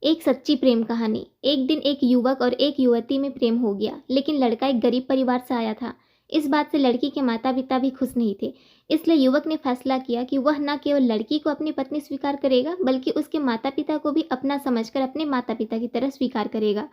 एक सच्ची प्रेम कहानी। एक दिन एक युवक और एक युवती में प्रेम हो गया, लेकिन लड़का एक गरीब परिवार से आया था। इस बात से लड़की के माता पिता भी खुश नहीं थे। इसलिए युवक ने फैसला किया कि वह न केवल लड़की को अपनी पत्नी स्वीकार करेगा, बल्कि उसके माता पिता को भी अपना समझकर अपने माता पिता की तरह स्वीकार करेगा।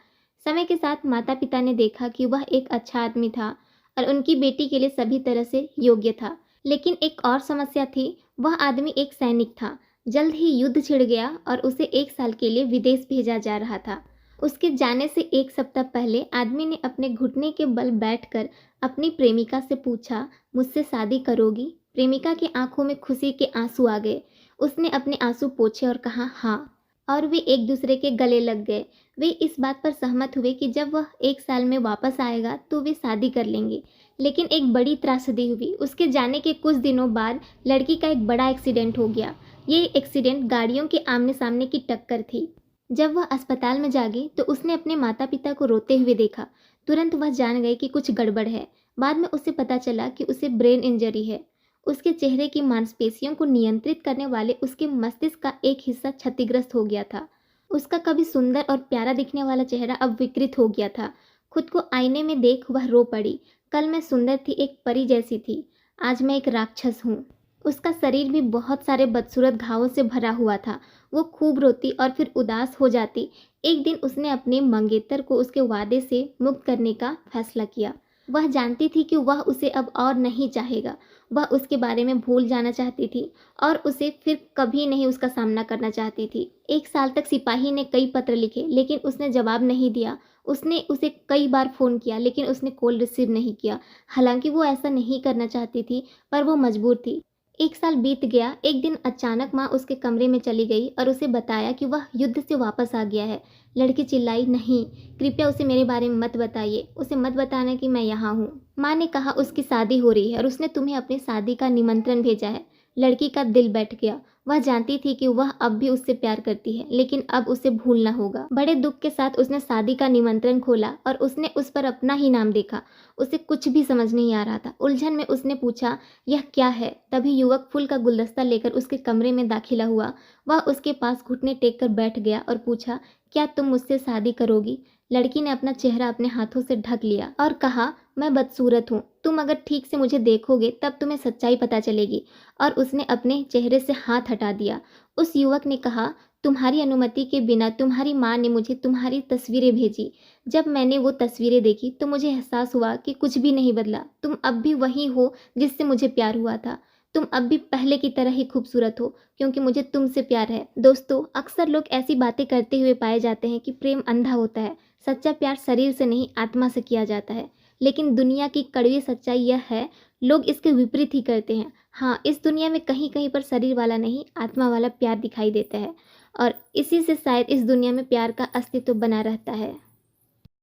समय के साथ माता पिता ने देखा कि वह एक अच्छा आदमी था और उनकी बेटी के लिए सभी तरह से योग्य था। लेकिन एक और समस्या थी। वह आदमी एक सैनिक था। जल्द ही युद्ध छिड़ गया और उसे 1 साल के लिए विदेश भेजा जा रहा था। उसके जाने से 1 सप्ताह पहले आदमी ने अपने घुटने के बल बैठकर अपनी प्रेमिका से पूछा, मुझसे शादी करोगी? प्रेमिका की आंखों में खुशी के आंसू आ गए। उसने अपने आंसू पोंछे और कहा हाँ, और वे एक दूसरे के गले लग गए। वे इस बात पर सहमत हुए कि जब वह 1 साल में वापस आएगा तो वे शादी कर लेंगे। लेकिन एक बड़ी त्रासदी हुई। उसके जाने के कुछ दिनों बाद लड़की का एक बड़ा एक्सीडेंट हो गया। ये एक्सीडेंट गाड़ियों के आमने सामने की टक्कर थी। जब वह अस्पताल में जागी तो उसने अपने माता पिता को रोते हुए देखा। तुरंत वह जान गई कि कुछ गड़बड़ है। बाद में उसे पता चला कि उसे ब्रेन इंजरी है। उसके चेहरे की मांसपेशियों को नियंत्रित करने वाले उसके मस्तिष्क का एक हिस्सा क्षतिग्रस्त हो गया था। उसका कभी सुंदर और प्यारा दिखने वाला चेहरा अब विकृत हो गया था। खुद को आईने में देख वह रो पड़ी। कल मैं सुंदर थी, एक परी जैसी थी। आज मैं एक राक्षस हूँ। उसका शरीर भी बहुत सारे बदसूरत घावों से भरा हुआ था। वो खूब रोती और फिर उदास हो जाती। एक दिन उसने अपने मंगेतर को उसके वादे से मुक्त करने का फैसला किया। वह जानती थी कि वह उसे अब और नहीं चाहेगा। वह उसके बारे में भूल जाना चाहती थी और उसे फिर कभी नहीं उसका सामना करना चाहती थी। 1 साल तक सिपाही ने कई पत्र लिखे, लेकिन उसने जवाब नहीं दिया। उसने उसे कई बार फ़ोन किया, लेकिन उसने कॉल रिसीव नहीं किया। हालांकि वो ऐसा नहीं करना चाहती थी, पर वो मजबूर थी। 1 साल बीत गया। एक दिन अचानक माँ उसके कमरे में चली गई और उसे बताया कि वह युद्ध से वापस आ गया है। लड़की चिल्लाई, नहीं, कृपया उसे मेरे बारे में मत बताइए। उसे मत बताना कि मैं यहाँ हूँ। माँ ने कहा उसकी शादी हो रही है और उसने तुम्हें अपनी शादी का निमंत्रण भेजा है। लड़की का दिल बैठ गया। वह जानती थी कि वह अब भी उससे प्यार करती है, लेकिन अब उसे भूलना होगा। बड़े दुख के साथ उसने शादी का निमंत्रण खोला और उसने उस पर अपना ही नाम देखा। उसे कुछ भी समझ नहीं आ रहा था। उलझन में उसने पूछा, यह क्या है? तभी युवक फूल का गुलदस्ता लेकर उसके कमरे में दाखिला हुआ। वह उसके पास घुटने टेक कर बैठ गया और पूछा, क्या तुम मुझसे शादी करोगी? लड़की ने अपना चेहरा अपने हाथों से ढक लिया और कहा, मैं बदसूरत हूँ। तुम अगर ठीक से मुझे देखोगे तब तुम्हें सच्चाई पता चलेगी। और उसने अपने चेहरे से हाथ हटा दिया। उस युवक ने कहा, तुम्हारी अनुमति के बिना तुम्हारी माँ ने मुझे तुम्हारी तस्वीरें भेजी। जब मैंने वो तस्वीरें देखी तो मुझे एहसास हुआ कि कुछ भी नहीं बदला। तुम अब भी वही हो जिससे मुझे प्यार हुआ था। तुम अब भी पहले की तरह ही खूबसूरत हो, क्योंकि मुझे तुमसे प्यार है। दोस्तों, अक्सर लोग ऐसी बातें करते हुए पाए जाते हैं कि प्रेम अंधा होता है। सच्चा प्यार शरीर से नहीं, आत्मा से किया जाता है। लेकिन दुनिया की कड़वी सच्चाई यह है, लोग इसके विपरीत ही करते हैं। हाँ, इस दुनिया में कहीं कहीं पर शरीर वाला नहीं, आत्मा वाला प्यार दिखाई देता है, और इसी से शायद इस दुनिया में प्यार का अस्तित्व बना रहता है।